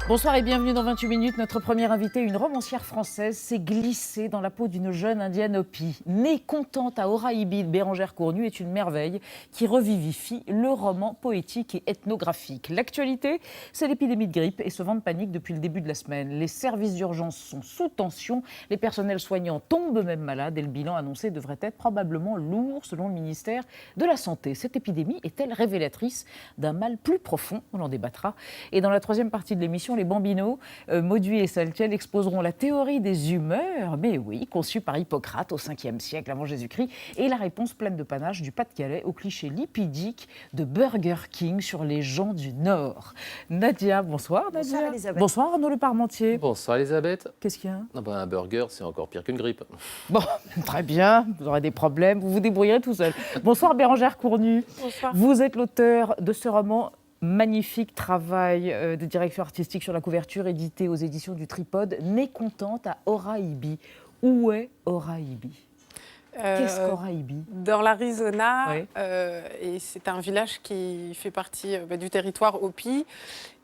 Bonsoir et bienvenue dans 28 minutes. Notre première invitée, une romancière française, s'est glissée dans la peau d'une jeune indienne Hopi. Née contente à Oraïbi de Bérengère Cournu est une merveille qui revivifie le roman poétique et ethnographique. L'actualité, c'est l'épidémie de grippe et ce vent de panique depuis le début de la semaine. Les services d'urgence sont sous tension, les personnels soignants tombent eux-mêmes malades et le bilan annoncé devrait être probablement lourd selon le ministère de la Santé. Cette épidémie est-elle révélatrice d'un mal plus profond? On en débattra. Et dans la troisième partie de l'émission, les Bambinos, Mauduit et Saltiel exposeront la théorie des humeurs, mais oui, conçue par Hippocrate au 5e siècle avant Jésus-Christ, et la réponse pleine de panache du Pas-de-Calais au cliché lipidique de Burger King sur les gens du Nord. Nadia, bonsoir Nadia. Bonsoir Elisabeth. Bonsoir Arnaud Le Parmentier. Bonsoir Elisabeth. Qu'est-ce qu'il y a? Un burger, c'est encore pire qu'une grippe. Bon, très bien, vous aurez des problèmes, vous vous débrouillerez tout seul. Bonsoir Bérengère Cournu. Bonsoir. Vous êtes l'auteur de ce roman magnifique travail de direction artistique sur la couverture, édité aux éditions du Tripode, Née contente à Oraïbi. Où est Oraïbi? Qu'est-ce qu'Oraïbi? Dans l'Arizona, Oui. et c'est un village qui fait partie du territoire Hopi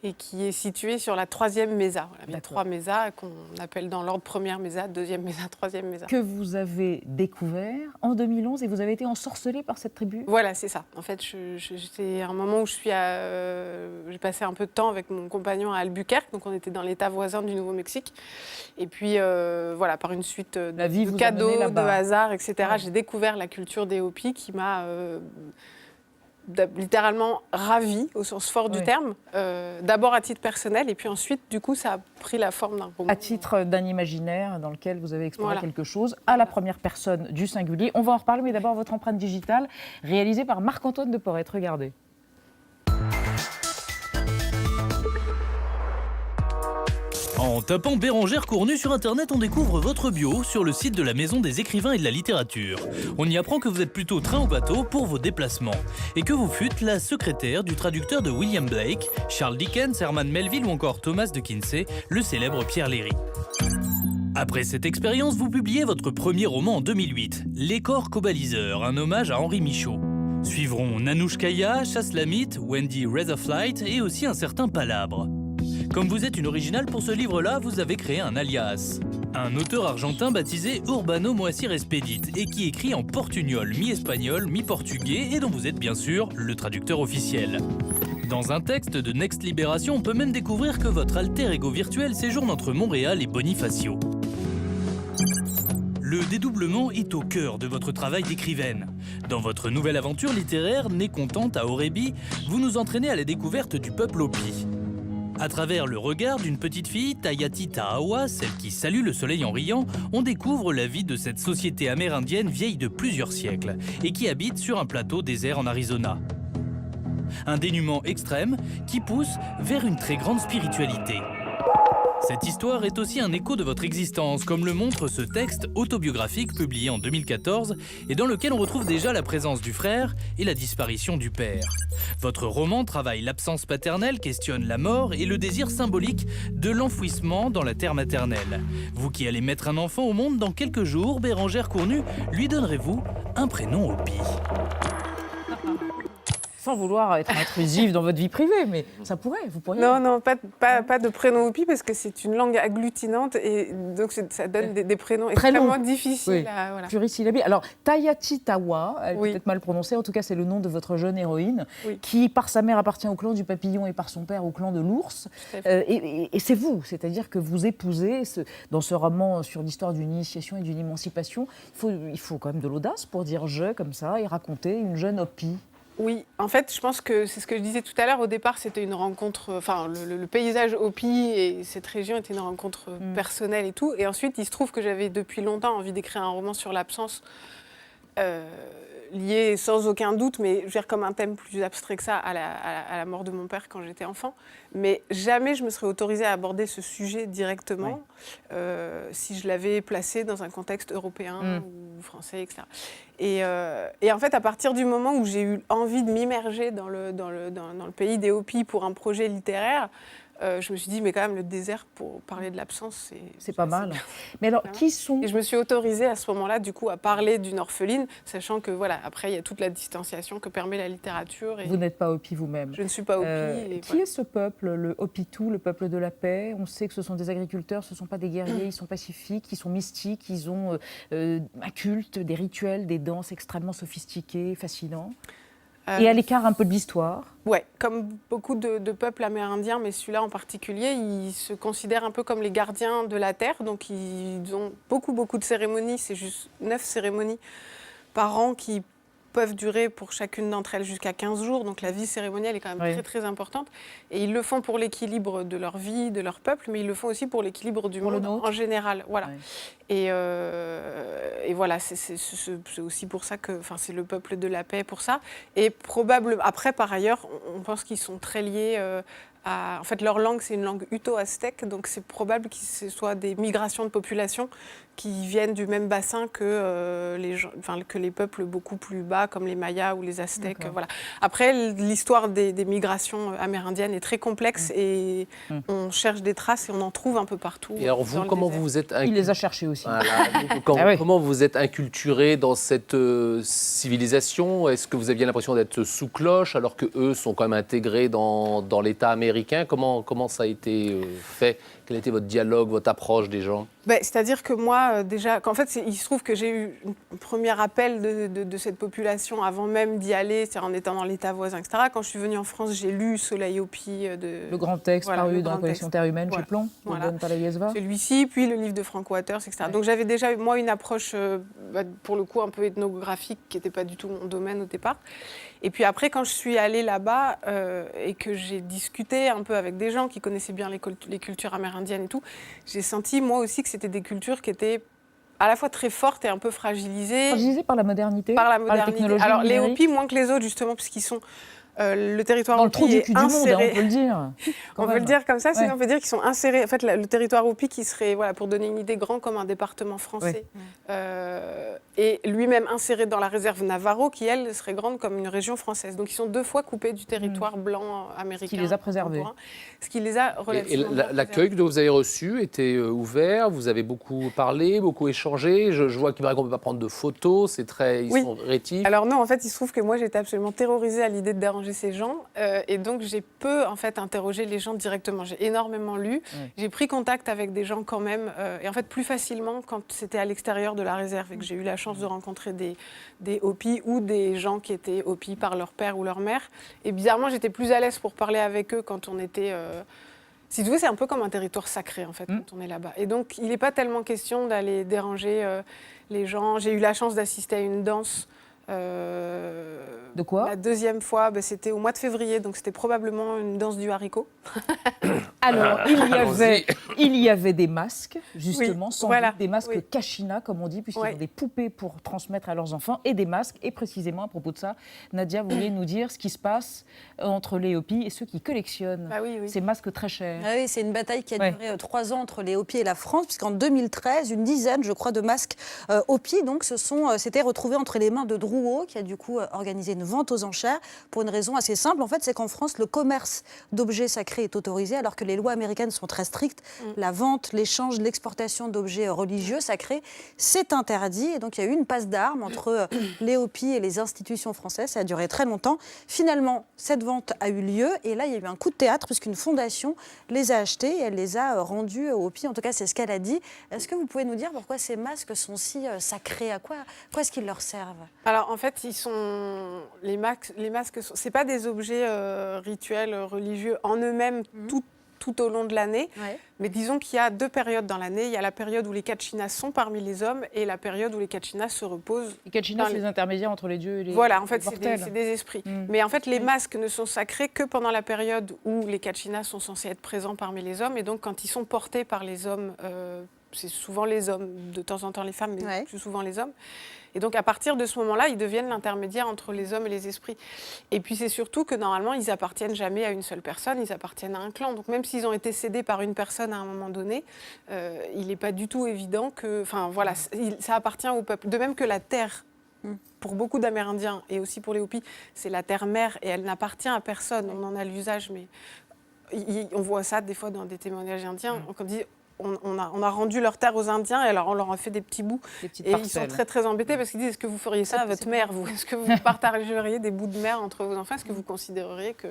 et qui est situé sur la 3e Mesa. Voilà, il y a 3 Mesas qu'on appelle dans l'ordre première Mesa, 2e Mesa, 3e Mesa. Que vous avez découvert en 2011 et vous avez été ensorcelée par cette tribu? Voilà, c'est ça. En fait, c'était un moment où j'ai passé un peu de temps avec mon compagnon à Albuquerque, donc on était dans l'état voisin du Nouveau-Mexique. Et puis, voilà, par une suite de cadeaux, de hasards, etc., ouais. J'ai découvert la culture des Hopis qui m'a littéralement ravie, au sens fort du terme. D'abord à titre personnel, et puis ensuite, du coup, ça a pris la forme d'un roman. À titre d'un imaginaire dans lequel vous avez exploré quelque chose, à la première personne du singulier. On va en reparler, mais d'abord votre empreinte digitale, réalisée par Marc-Antoine de Porrette. Regardez. En tapant Bérengère Cournu sur Internet, on découvre votre bio sur le site de la Maison des écrivains et de la littérature. On y apprend que vous êtes plutôt train ou bateau pour vos déplacements et que vous fûtes la secrétaire du traducteur de William Blake, Charles Dickens, Herman Melville ou encore Thomas de Quincey, le célèbre Pierre Léry. Après cette expérience, vous publiez votre premier roman en 2008, Les corps cobaliseurs, un hommage à Henri Michaud. Suivront Nanouchkaya, Chasse-Lamite, Wendy Razorflight et aussi un certain Palabre. Comme vous êtes une originale pour ce livre-là, vous avez créé un alias. Un auteur argentin baptisé Urbano Moacir Expedit et qui écrit en portugnol, mi-espagnol, mi-portugais et dont vous êtes bien sûr le traducteur officiel. Dans un texte de Next Libération, on peut même découvrir que votre alter ego virtuel séjourne entre Montréal et Bonifacio. Le dédoublement est au cœur de votre travail d'écrivaine. Dans votre nouvelle aventure littéraire, Née contente à Oraïbi, vous nous entraînez à la découverte du peuple Hopi. À travers le regard d'une petite fille, Tayati Tahawa, celle qui salue le soleil en riant, on découvre la vie de cette société amérindienne vieille de plusieurs siècles et qui habite sur un plateau désert en Arizona. Un dénuement extrême qui pousse vers une très grande spiritualité. Cette histoire est aussi un écho de votre existence, comme le montre ce texte autobiographique publié en 2014 et dans lequel on retrouve déjà la présence du frère et la disparition du père. Votre roman travaille l'absence paternelle, questionne la mort et le désir symbolique de l'enfouissement dans la terre maternelle. Vous qui allez mettre un enfant au monde dans quelques jours, Bérengère Cournu, lui donnerez-vous un prénom Hopi? Sans vouloir être intrusive dans votre vie privée, mais ça pourrait, vous pourriez. Non, pas de prénom Hopi parce que c'est une langue agglutinante et donc ça donne des prénoms extrêmement difficiles. Voilà. Plurisyllabiques. Alors, Tayati Tawa, elle est peut-être mal prononcée, en tout cas c'est le nom de votre jeune héroïne, qui par sa mère appartient au clan du papillon et par son père au clan de l'ours. Et c'est vous, c'est-à-dire que vous épousez, dans ce roman sur l'histoire d'une initiation et d'une émancipation, il faut quand même de l'audace pour dire « je » comme ça et raconter une jeune Hopi. Oui, en fait, je pense que c'est ce que je disais tout à l'heure. Au départ, c'était une rencontre... Enfin, le paysage Hopi et cette région était une rencontre personnelle et tout. Et ensuite, il se trouve que j'avais depuis longtemps envie d'écrire un roman sur l'absence lié sans aucun doute, mais je veux dire comme un thème plus abstrait que ça, à la mort de mon père quand j'étais enfant. Mais jamais je me serais autorisée à aborder ce sujet directement si je l'avais placé dans un contexte européen ou français, etc. Et en fait, à partir du moment où j'ai eu envie de m'immerger dans le pays des Hopis pour un projet littéraire, je me suis dit, mais quand même, le désert, pour parler de l'absence, c'est pas mal. bien. Mais alors, Vraiment. qui sont... Et je me suis autorisée à ce moment-là, du coup, à parler d'une orpheline, sachant que, voilà, après, il y a toute la distanciation que permet la littérature. Et Vous n'êtes pas Hopi vous-même. je ne suis pas Hopi. Qui est ce peuple, le Hopitou, le peuple de la paix? On sait que ce sont des agriculteurs, ce ne sont pas des guerriers, ils sont pacifiques, ils sont mystiques, ils ont un culte, des rituels, des danses extrêmement sophistiquées, fascinants. Et à l'écart un peu de l'histoire. Ouais, comme beaucoup de peuples amérindiens, mais celui-là en particulier, ils se considèrent un peu comme les gardiens de la terre. Donc ils ont beaucoup de cérémonies. C'est juste 9 cérémonies par an qui peuvent durer pour chacune d'entre elles jusqu'à 15 jours. Donc la vie cérémonielle est quand même très importante. Et ils le font pour l'équilibre de leur vie, de leur peuple, mais ils le font aussi pour l'équilibre du monde en général. Voilà. Ouais. Et voilà, c'est aussi pour ça que, c'est le peuple de la paix pour ça. Et probablement, après, par ailleurs, on pense qu'ils sont très liés en fait, leur langue, c'est une langue uto-aztèque, donc c'est probable que ce soit des migrations de population qui viennent du même bassin que, les peuples beaucoup plus bas, comme les Mayas ou les Aztèques. Voilà. Après, l'histoire des migrations amérindiennes est très complexe et on cherche des traces et on en trouve un peu partout. Et alors vous, comment vous êtes... Il les a cherchés aussi. Voilà. Comment vous êtes inculturé dans cette civilisation? Est-ce que vous aviez l'impression d'être sous cloche alors qu'eux sont quand même intégrés dans l'État américain? Comment ça a été fait? Quel était votre dialogue, votre approche des gens? C'est-à-dire que moi, déjà, qu'en fait, il se trouve que j'ai eu un premier appel de cette population avant même d'y aller, c'est-à-dire en étant dans l'État voisin, etc. Quand je suis venue en France, j'ai lu Soleil Hopi le grand texte paru dans la collection Terre humaine chez Plomb, de Don Talayezva. Celui-ci, puis le livre de Frank Waters, etc. Donc j'avais déjà, moi, une approche, pour le coup, un peu ethnographique, qui n'était pas du tout mon domaine au départ. Et puis après, quand je suis allée là-bas et que j'ai discuté un peu avec des gens qui connaissaient bien les cultures amérindiennes et tout, j'ai senti, moi aussi, que c'était des cultures qui étaient à la fois très fortes et un peu fragilisées. Fragilisées par la modernité? Par la modernité. La technologie Alors, les numérique. Hopi, moins que les autres, justement, puisqu'ils sont... le territoire dans le Hopi trou du est cul du monde, inséré. on peut le dire. On peut le dire comme ça, sinon on peut dire qu'ils sont insérés. En fait, le territoire Hopi qui serait, voilà, pour donner une idée, grand comme un département français, et lui-même inséré dans la réserve Navarro, qui, elle, serait grande comme une région française. Donc, ils sont 2 fois coupés du territoire blanc américain. Ce qui les a préservés. Ce qui les a relativement Et l'accueil que vous avez reçu était ouvert? Vous avez beaucoup parlé, beaucoup échangé? Je vois qu'il paraît qu'on ne peut pas prendre de photos, ils sont rétifs. Alors non, en fait, il se trouve que moi, j'étais absolument terrorisée à l'idée de déranger ces gens. Et donc, j'ai peu, en fait, interrogé les gens directement. J'ai énormément lu. J'ai pris contact avec des gens quand même. Et en fait, plus facilement quand c'était à l'extérieur de la réserve et que j'ai eu la chance de rencontrer des Hopi ou des gens qui étaient Hopi par leur père ou leur mère. Et bizarrement, j'étais plus à l'aise pour parler avec eux quand on était... Si tu veux, c'est un peu comme un territoire sacré, en fait, quand on est là-bas. Et donc, il n'est pas tellement question d'aller déranger les gens. J'ai eu la chance d'assister à une danse. De quoi? La deuxième fois, c'était au mois de février, donc c'était probablement une danse du haricot. Alors, il y avait des masques, justement, sans doute des masques kachina, comme on dit, puisqu'ils ont des poupées pour transmettre à leurs enfants, et des masques. Et précisément, à propos de ça, Nadia, vous vouliez nous dire ce qui se passe entre les Hopi et ceux qui collectionnent ces masques très chers. Ah oui, c'est une bataille qui a duré 3 ans entre les Hopi et la France, puisqu'en 2013, une dizaine, je crois, de masques Hopi s'étaient retrouvés entre les mains de Drouot, qui a du coup organisé une vente aux enchères, pour une raison assez simple. En fait, c'est qu'en France, le commerce d'objets sacrés est autorisé, alors que les lois américaines sont très strictes. La vente, l'échange, l'exportation d'objets religieux sacrés, c'est interdit. Et donc, il y a eu une passe d'armes entre les Hopi et les institutions françaises. Ça a duré très longtemps. Finalement, cette vente a eu lieu. Et là, il y a eu un coup de théâtre, puisqu'une fondation les a achetés et elle les a rendus aux Hopi. En tout cas, c'est ce qu'elle a dit. Est-ce que vous pouvez nous dire pourquoi ces masques sont si sacrés? À quoi est-ce qu'ils leur servent? Alors, en fait, les masques, c'est pas des objets rituels, religieux en eux-mêmes tout au long de l'année. Mais disons qu'il y a 2 périodes dans l'année. Il y a la période où les Kachinas sont parmi les hommes et la période où les Kachinas se reposent. Les Kachinas, c'est les intermédiaires entre les dieux et les Voilà, en fait, mortels. c'est des esprits. Mais en fait, les masques ne sont sacrés que pendant la période où les Kachinas sont censés être présents parmi les hommes. Et donc, quand ils sont portés par les hommes, c'est souvent les hommes, de temps en temps les femmes, mais plus souvent les hommes. Et donc, à partir de ce moment-là, ils deviennent l'intermédiaire entre les hommes et les esprits. Et puis, c'est surtout que, normalement, ils appartiennent jamais à une seule personne, ils appartiennent à un clan. Donc, même s'ils ont été cédés par une personne à un moment donné, il n'est pas du tout évident que... Enfin, voilà, ça appartient au peuple. De même que la terre, pour beaucoup d'Amérindiens, et aussi pour les Hopis, c'est la terre-mère, et elle n'appartient à personne. On en a l'usage, mais... on voit ça des fois dans des témoignages indiens, on dit on a rendu leur terre aux Indiens et alors on leur a fait des petits bouts. Et ils sont très très embêtés parce qu'ils disent, est-ce que vous feriez ça à votre mère, vous? Est-ce que vous partageriez des bouts de mer entre vos enfants? Est-ce que vous considéreriez que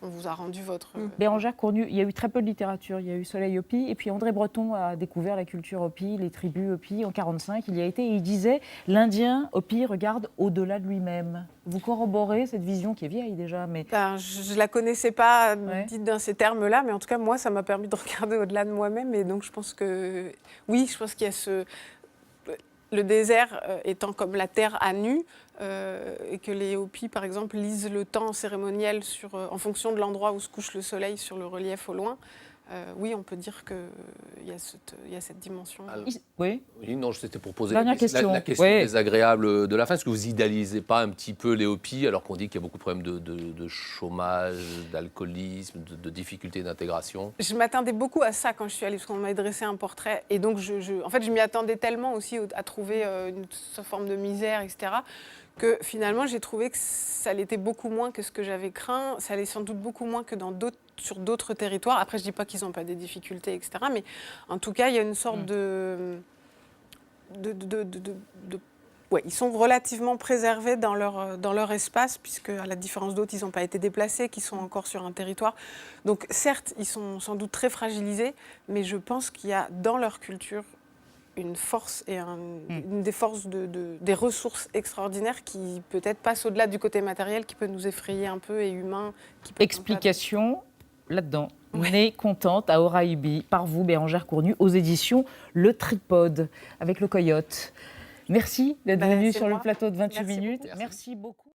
on vous a rendu votre... Bérengère Cournu, il y a eu très peu de littérature. Il y a eu Soleil Hopi, et puis André Breton a découvert la culture Hopi, les tribus Hopi en 1945. Il y a été, et il disait, l'Indien Hopi regarde au-delà de lui-même. Vous corroborez cette vision qui est vieille déjà, mais... je ne la connaissais pas dite dans ces termes-là, mais en tout cas, moi, ça m'a permis de regarder au-delà de moi-même. Et donc, je pense que... Oui, je pense qu'il y a ce... Le désert étant comme la terre à nu, et que les Hopis, par exemple, lisent le temps cérémoniel en fonction de l'endroit où se couche le soleil sur le relief au loin. Oui, on peut dire qu'il y a cette dimension. Alors, oui, non, c'était pour poser la question désagréable de la fin. Est-ce que vous idéalisez pas un petit peu les Hopis, alors qu'on dit qu'il y a beaucoup de problèmes de chômage, d'alcoolisme, de difficultés d'intégration? Je m'attendais beaucoup à ça quand je suis allée, parce qu'on m'a dressé un portrait. Et donc, en fait, je m'y attendais tellement aussi à trouver une forme de misère, etc., que finalement, j'ai trouvé que ça l'était beaucoup moins que ce que j'avais craint. Ça l'est sans doute beaucoup moins que sur d'autres territoires. Après, je ne dis pas qu'ils n'ont pas des difficultés, etc. Mais en tout cas, il y a une sorte ouais, ils sont relativement préservés dans leur espace, puisque, à la différence d'autres, ils n'ont pas été déplacés, qui sont encore sur un territoire. Donc, certes, ils sont sans doute très fragilisés, mais je pense qu'il y a dans leur culture une force et une des forces des ressources extraordinaires qui peut-être passent au-delà du côté matériel, qui peut nous effrayer un peu, et humain. Explication là-dedans. Née contente à Oraibi, par vous, Bérengère Cournu, aux éditions Le Tripode, avec le Coyote. Merci d'être venue sur le plateau de 28 minutes. Beaucoup. Merci beaucoup.